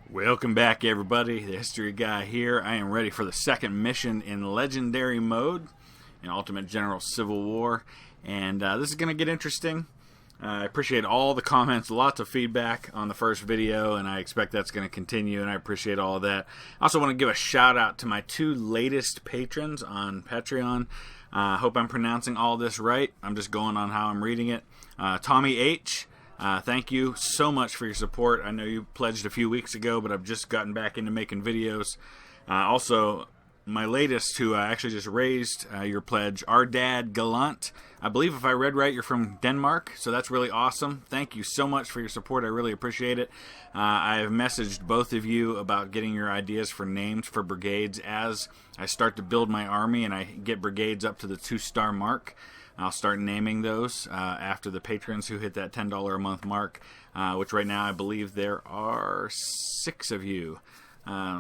Welcome back, everybody. The History Guy here. I am ready for the second mission in Legendary Mode in Ultimate General Civil War. And this is going to get interesting. I appreciate all the comments, lots of feedback on the first video, and I expect that's going to continue, and I appreciate all of that. I also want to give a shout out to my two latest patrons on Patreon. I hope I'm pronouncing all this right. I'm just going on how I'm reading it. Tommy H., thank you so much for your support. I know you pledged a few weeks ago, but I've just gotten back into making videos. Also, my latest, who actually just raised your pledge, Our Dad Gallant. I believe if I read right, you're from Denmark, so that's really awesome. Thank you so much for your support. I really appreciate it. I have messaged both of you about getting your ideas for names for brigades as I start to build my army and I get brigades up to the 2-star mark. I'll start naming those after the patrons who hit that $10 a month mark, which right now I believe there are 6 of you.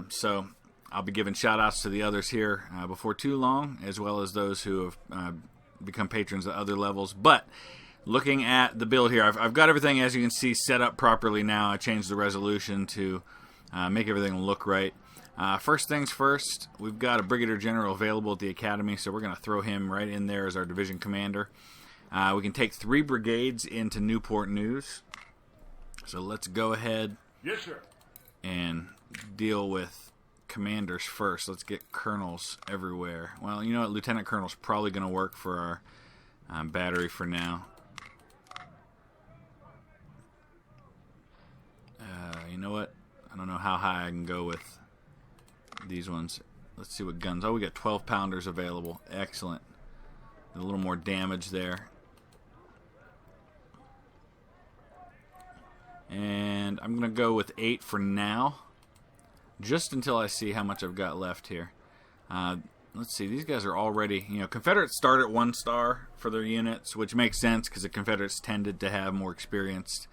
So I'll be giving shout outs to the others here before too long, as well as those who have become patrons at other levels. But looking at the build here, I've got everything, as you can see, set up properly now. I changed the resolution to make everything look right. First things first, we've got a Brigadier General available at the Academy, so we're going to throw him right in there as our division commander. We can take 3 brigades into Newport News. So let's go ahead and deal with commanders first. Let's get colonels everywhere. Well, you know what? Lieutenant Colonel's probably going to work for our battery for now. You know what? I don't know how high I can go with these ones. Let's see what guns. Oh, we got 12-pounders available. Excellent. A little more damage there. And I'm going to go with 8 for now, just until I see how much I've got left here. Let's see. These guys are already, Confederates start at 1 star for their units, which makes sense because the Confederates tended to have more experienced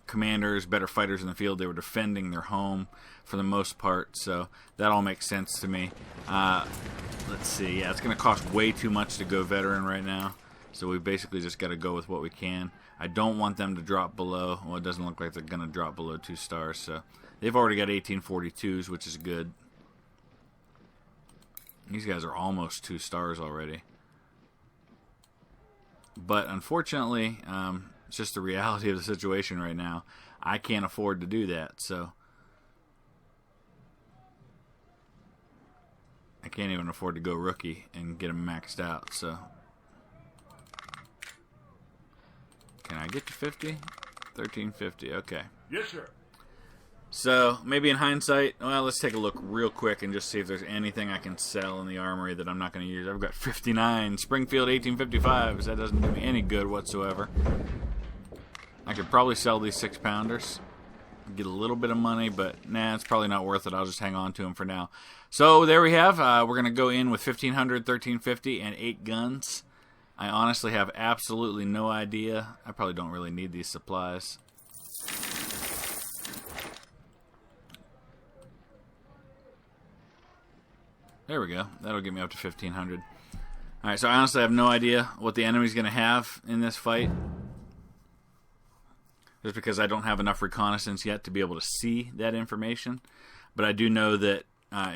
commanders, better fighters in the field. They were defending their home for the most part, so that all makes sense to me. Let's see. Yeah, it's going to cost way too much to go veteran right now, so we basically just got to go with what we can. I don't want them to drop below. Well, it doesn't look like they're going to drop below 2 stars, so they've already got 1842s, which is good. These guys are almost 2 stars already. But unfortunately, it's just the reality of the situation right now. I can't afford to do that, so I can't even afford to go rookie and get them maxed out. So can I get to 50? 1350. Okay. Yes, sir. So maybe in hindsight, well, let's take a look real quick and just see if there's anything I can sell in the armory that I'm not going to use. I've got 59 Springfield 1855s. That doesn't do me any good whatsoever. I could probably sell these 6-pounders, get a little bit of money, but nah, it's probably not worth it. I'll just hang on to them for now. So there we have. We're going to go in with 1500, 1350, and 8 guns. I honestly have absolutely no idea. I probably don't really need these supplies. There we go. That'll get me up to 1500. Alright, so I honestly have no idea what the enemy's going to have in this fight, just because I don't have enough reconnaissance yet to be able to see that information. But I do know that,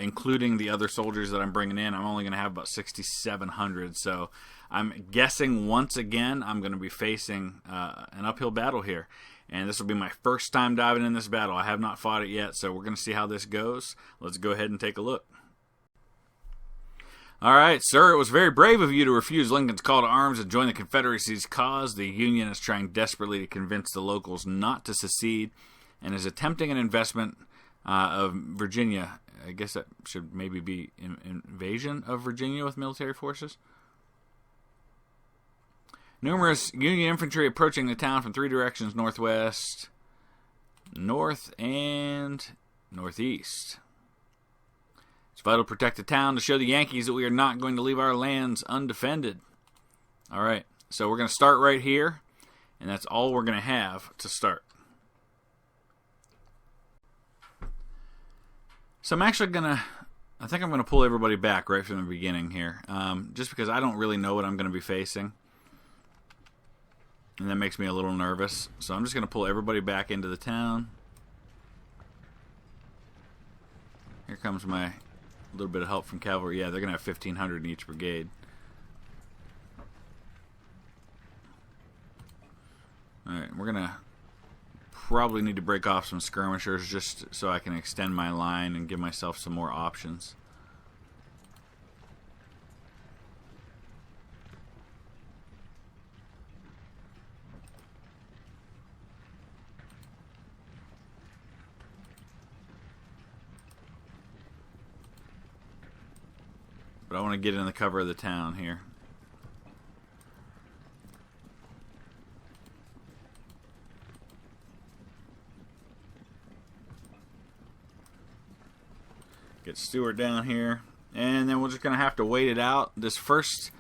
including the other soldiers that I'm bringing in, I'm only going to have about 6,700. So I'm guessing once again I'm going to be facing an uphill battle here. And this will be my first time diving in this battle. I have not fought it yet, so we're going to see how this goes. Let's go ahead and take a look. All right, sir, it was very brave of you to refuse Lincoln's call to arms and join the Confederacy's cause. The Union is trying desperately to convince the locals not to secede and is attempting an investment of Virginia. I guess that should maybe be invasion of Virginia with military forces. Numerous Union infantry approaching the town from 3 directions: northwest, north, and northeast. It's vital to protect the town to show the Yankees that we are not going to leave our lands undefended. All right, so we're going to start right here, and that's all we're going to have to start. So I'm actually going to I think I'm going to pull everybody back right from the beginning here, just because I don't really know what I'm going to be facing. And that makes me a little nervous. So I'm just going to pull everybody back into the town. Here comes my little bit of help from cavalry. Yeah, they're going to have 1,500 in each brigade. Alright, we're going to probably need to break off some skirmishers just so I can extend my line and give myself some more options. But I want to get in the cover of the town here. Get Stewart down here, and then we're just gonna have to wait it out. This first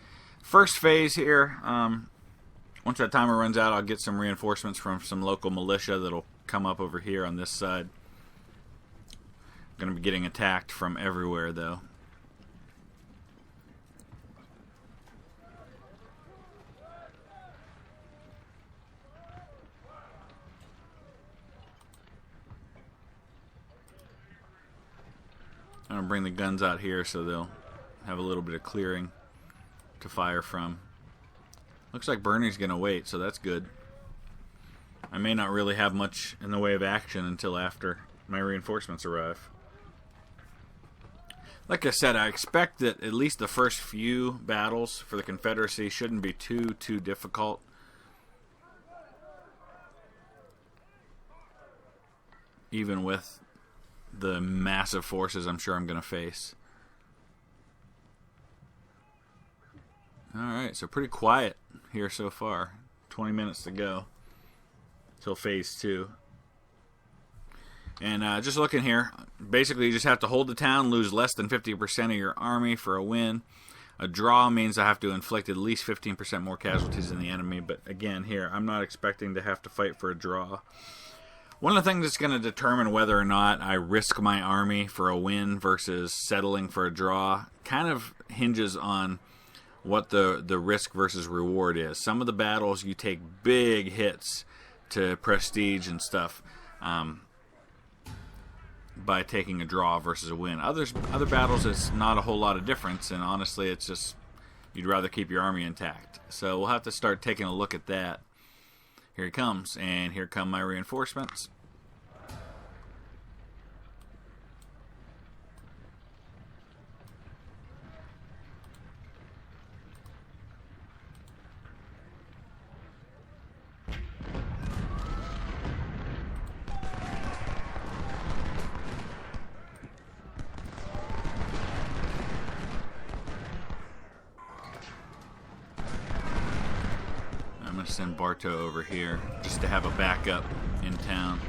phase here. Once that timer runs out, I'll get some reinforcements from some local militia that'll come up over here on this side. Gonna be getting attacked from everywhere, though. I'm going to bring the guns out here so they'll have a little bit of clearing to fire from. Looks like Bernie's going to wait, so that's good. I may not really have much in the way of action until after my reinforcements arrive. Like I said, I expect that at least the first few battles for the Confederacy shouldn't be too difficult. Even with the massive forces I'm sure I'm going to face. Alright, so pretty quiet here so far. 20 minutes to go till phase 2. And just looking here, basically you just have to hold the town, lose less than 50% of your army for a win. A draw means I have to inflict at least 15% more casualties than the enemy. But again, here, I'm not expecting to have to fight for a draw. One of the things that's going to determine whether or not I risk my army for a win versus settling for a draw kind of hinges on what the risk versus reward is. Some of the battles you take big hits to prestige and stuff by taking a draw versus a win. Other battles, it's not a whole lot of difference, and honestly, it's just you'd rather keep your army intact. So we'll have to start taking a look at that. Here he comes, and here come my reinforcements. I'm going to send Bartow over here just to have a backup in town.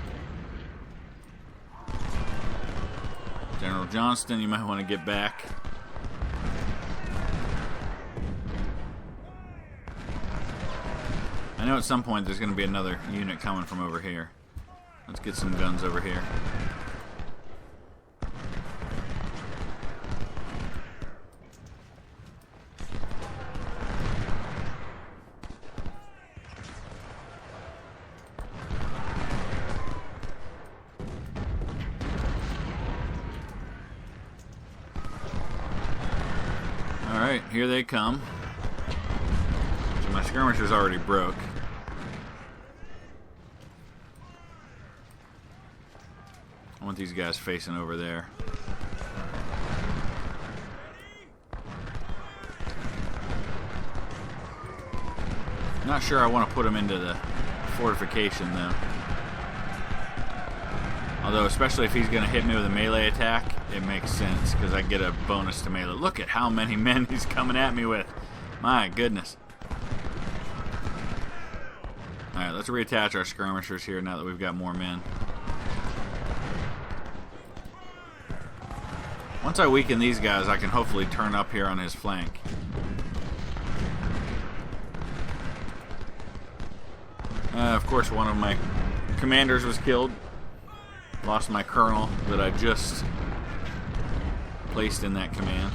General Johnston, you might want to get back. I know at some point there's going to be another unit coming from over here. Let's get some guns over here. Alright, here they come. So my skirmisher's already broke. I want these guys facing over there. Not sure I want to put them into the fortification though. Although, especially if he's going to hit me with a melee attack, it makes sense because I get a bonus to melee. Look at how many men he's coming at me with. My goodness. Alright, let's reattach our skirmishers here now that we've got more men. Once I weaken these guys, I can hopefully turn up here on his flank. Of course, one of my commanders was killed. Lost my colonel that I just placed in that command.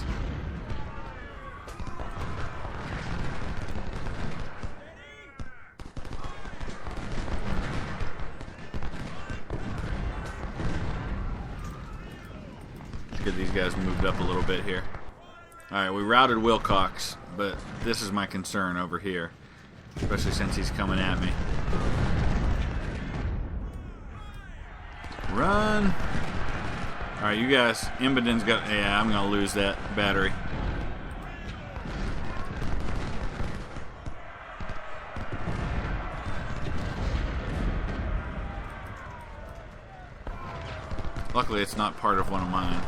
Let's get these guys moved up a little bit here. Alright, we routed Wilcox, but this is my concern over here, especially since he's coming at me. Run! Alright, you guys, Imboden's got... Yeah, I'm going to lose that battery. Luckily, it's not part of one of mine.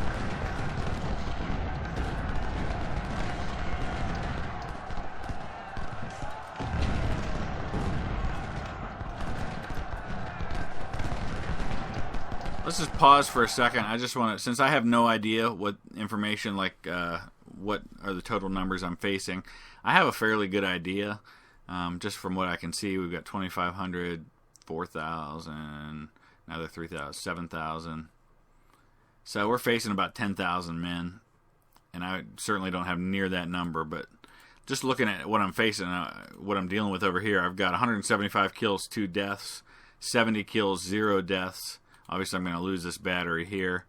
Let's just pause for a second. I just want to, since I have no idea what information, like what are the total numbers I'm facing, I have a fairly good idea. Just from what I can see, we've got 2,500, 4,000, another 3,000, 7,000. So we're facing about 10,000 men, and I certainly don't have near that number, but just looking at what I'm facing, what I'm dealing with over here, I've got 175 kills, 2 deaths, 70 kills, 0 deaths. Obviously, I'm going to lose this battery here.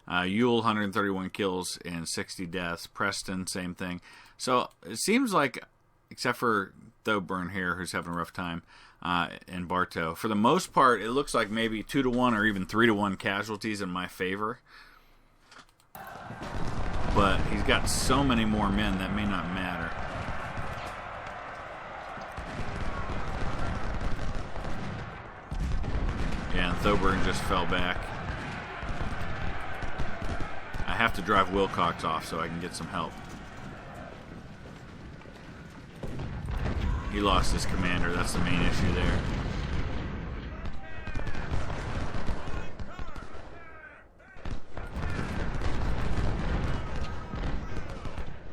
Ewell, 131 kills and 60 deaths. Preston, same thing. So it seems like, except for Thoburn here, who's having a rough time, and Bartow, for the most part, it looks like maybe 2-to-1 or even 3-to-1 casualties in my favor. But he's got so many more men that may not matter. Yeah, and Thoburn just fell back. I have to drive Wilcox off so I can get some help. He lost his commander. That's the main issue there.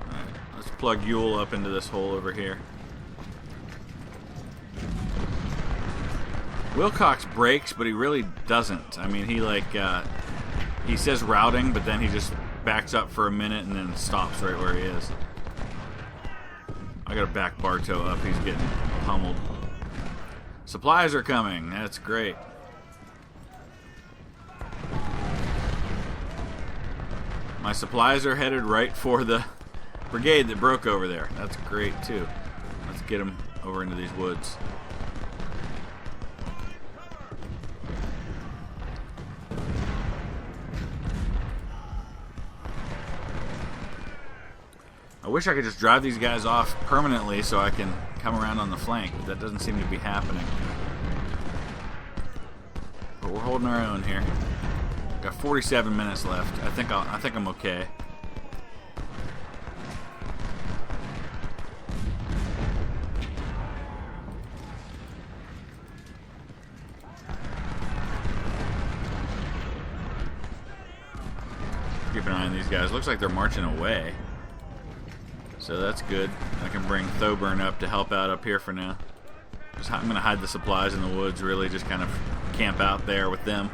Alright, let's plug Ewell up into this hole over here. Wilcox breaks, but he really doesn't. I mean, he says routing, but then he just backs up for a minute and then stops right where he is. I gotta back Bartow up. He's getting pummeled. Supplies are coming. That's great. My supplies are headed right for the brigade that broke over there. That's great, too. Let's get them over into these woods. I wish I could just drive these guys off permanently so I can come around on the flank, but that doesn't seem to be happening. But we're holding our own here. Got 47 minutes left. I think I'm okay. Keep an eye on these guys. Looks like they're marching away. So that's good. I can bring Thoburn up to help out up here for now. I'm going to hide the supplies in the woods, really, just kind of camp out there with them.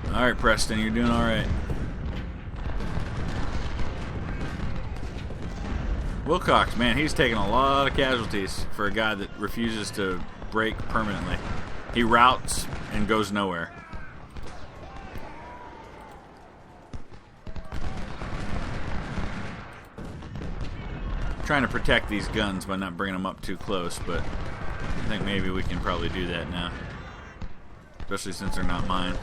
Alright, Preston, you're doing alright. Wilcox, man, he's taking a lot of casualties for a guy that refuses to break permanently. He routes and goes nowhere. Trying to protect these guns by not bringing them up too close, but I think maybe we can probably do that now. Especially since they're not mine.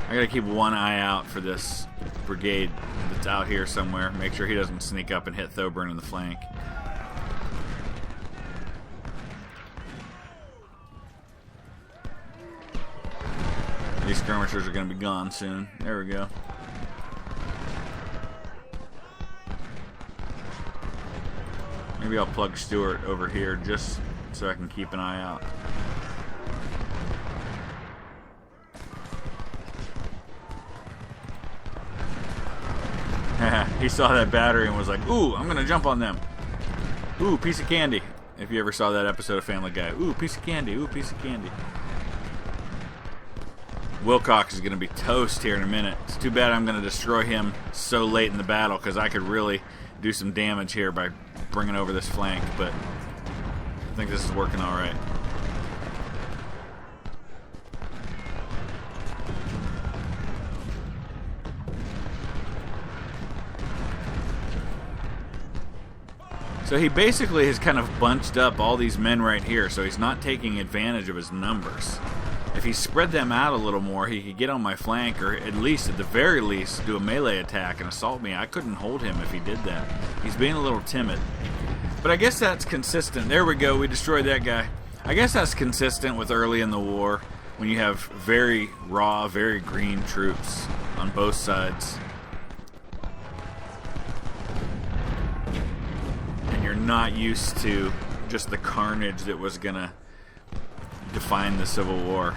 I gotta keep one eye out for this brigade that's out here somewhere. Make sure he doesn't sneak up and hit Thoburn in the flank. These skirmishers are going to be gone soon. There we go. Maybe I'll plug Stewart over here just so I can keep an eye out. He saw that battery and was like, ooh, I'm going to jump on them. Ooh, piece of candy. If you ever saw that episode of Family Guy. Ooh, piece of candy. Ooh, piece of candy. Wilcox is going to be toast here in a minute. It's too bad I'm going to destroy him so late in the battle, because I could really do some damage here by bringing over this flank, but I think this is working all right. So he basically has kind of bunched up all these men right here, so he's not taking advantage of his numbers. If he spread them out a little more, he could get on my flank, or at least, at the very least, do a melee attack and assault me. I couldn't hold him if he did that. He's being a little timid. But I guess that's consistent. There we go, we destroyed that guy. I guess that's consistent with early in the war, when you have very raw, very green troops on both sides. And you're not used to just the carnage that was going to define the Civil War.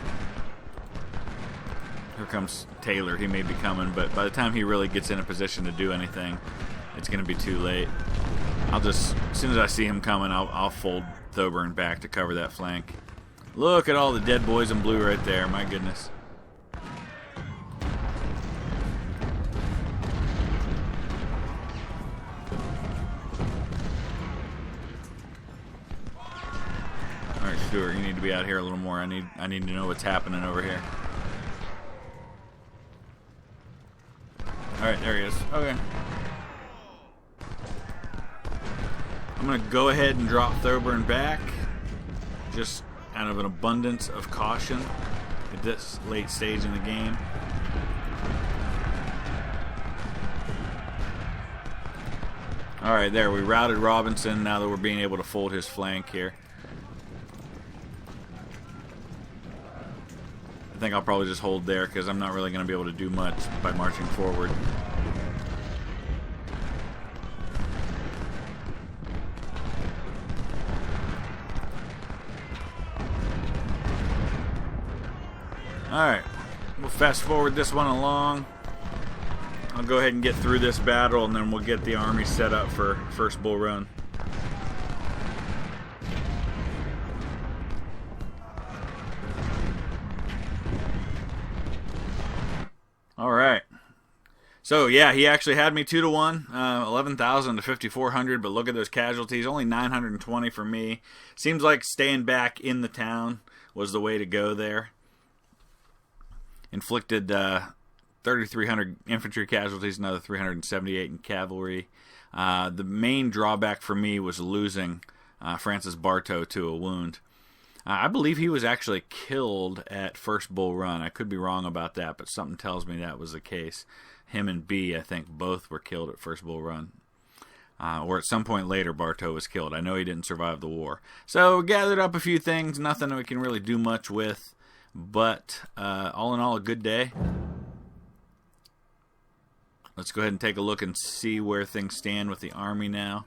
Here comes Taylor. He may be coming, but by the time he really gets in a position to do anything, it's going to be too late. I'll just, as soon as I see him coming, I'll fold Thoburn back to cover that flank. Look at all the dead boys in blue right there. My goodness. Alright, Stuart, you need to be out here a little more. I need to know what's happening over here. Alright, there he is. Okay. I'm going to go ahead and drop Thoburn back, just out of an abundance of caution at this late stage in the game. Alright, there, we routed Robinson now that we're being able to fold his flank here. I think I'll probably just hold there because I'm not really going to be able to do much by marching forward. Alright, we'll fast forward this one along. I'll go ahead and get through this battle, and then we'll get the army set up for first Bull Run. Alright. So, yeah, he actually had me 2-1, 11,000 to 5,400, but look at those casualties, only 920 for me. Seems like staying back in the town was the way to go there. Inflicted 3,300 infantry casualties, another 378 in cavalry. The main drawback for me was losing Francis Bartow to a wound. I believe he was actually killed at First Bull Run. I could be wrong about that, but something tells me that was the case. Him and B, I think, both were killed at First Bull Run. Or at some point later, Bartow was killed. I know he didn't survive the war. So, gathered up a few things, nothing we can really do much with. But, all in all, a good day. Let's go ahead and take a look and see where things stand with the Army now.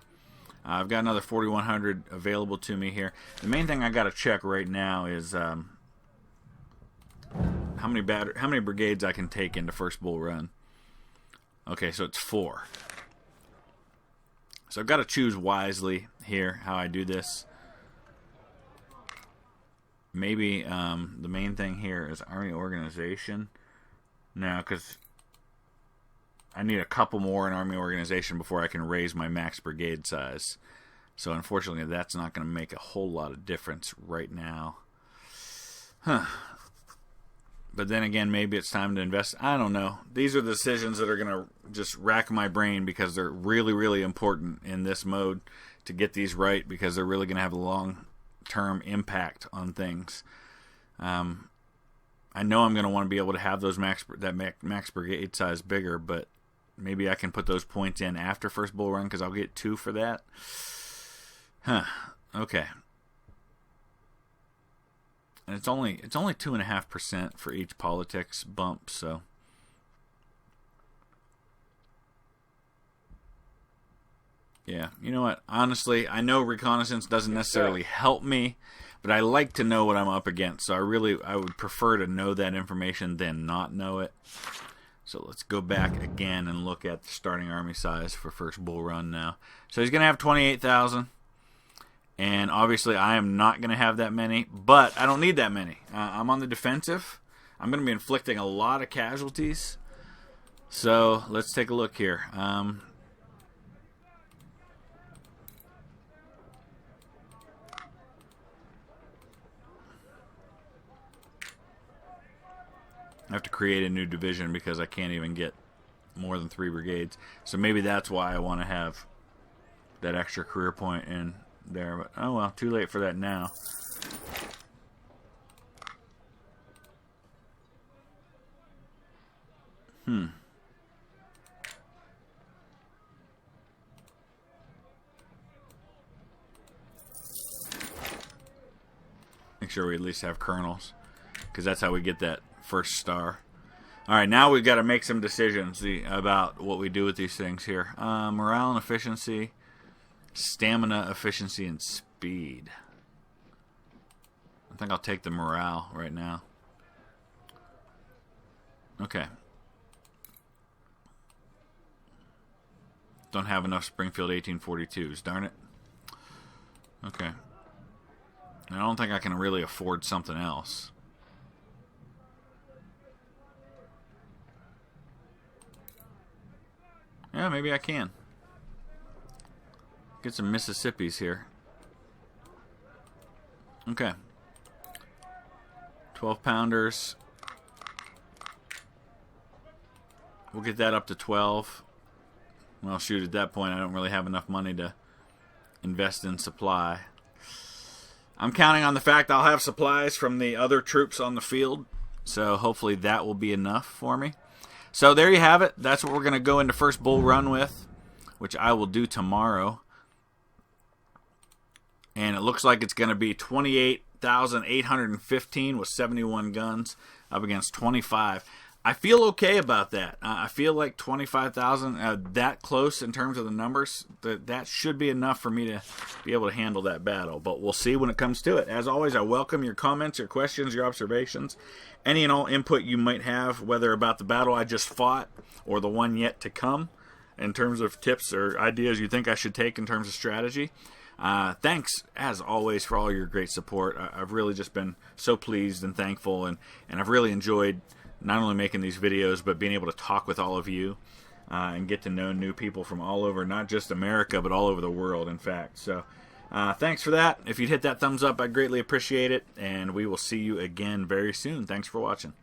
I've got another 4,100 available to me here. The main thing I got to check right now is how many brigades I can take into First Bull Run. Okay, so it's 4. So I've got to choose wisely here how I do this. Maybe the main thing here is Army organization. No, because I need a couple more in Army organization before I can raise my max brigade size. So unfortunately, that's not going to make a whole lot of difference right now. Huh. But then again, maybe it's time to invest. I don't know. These are the decisions that are going to just rack my brain because they're really, really important in this mode to get these right because they're really going to have a long-term impact on things. I know I'm going to want to be able to have those max brigade size bigger, but maybe I can put those points in after First Bull Run because I'll get 2 for that. Huh. Okay. And it's only 2.5% for each politics bump, so yeah. You know what? Honestly, I know reconnaissance doesn't necessarily help me, but I like to know what I'm up against. So I would prefer to know that information than not know it. So let's go back again and look at the starting army size for First Bull Run now. So he's going to have 28,000. And obviously I am not going to have that many, but I don't need that many. I'm on the defensive. I'm going to be inflicting a lot of casualties. So let's take a look here. I have to create a new division because I can't even get more than 3 brigades. So maybe that's why I want to have that extra career point in there. But oh well, too late for that now. Make sure we at least have colonels, because that's how we get that first star. Alright, now we've got to make some decisions about what we do with these things here. Morale and efficiency, stamina, efficiency, and speed. I think I'll take the morale right now. Okay. Don't have enough Springfield 1842s, darn it. Okay. I don't think I can really afford something else. Yeah, maybe I can. Get some Mississippis here. Okay. 12-pounders. We'll get that up to 12. Well, shoot, at that point I don't really have enough money to invest in supply. I'm counting on the fact I'll have supplies from the other troops on the field, so hopefully that will be enough for me. So there you have it. That's what we're going to go into first bull run with, which I will do tomorrow. And it looks like it's going to be 28,815 with 71 guns up against 25. I feel okay about that. I feel like 25,000, that close in terms of the numbers, that should be enough for me to be able to handle that battle. But we'll see when it comes to it. As always, I welcome your comments, your questions, your observations, any and all input you might have, whether about the battle I just fought or the one yet to come, in terms of tips or ideas you think I should take in terms of strategy. Thanks, as always, for all your great support. I've really just been so pleased and thankful, and I've really enjoyed not only making these videos, but being able to talk with all of you and get to know new people from all over, not just America, but all over the world, in fact. So thanks for that. If you'd hit that thumbs up, I'd greatly appreciate it, and we will see you again very soon. Thanks for watching.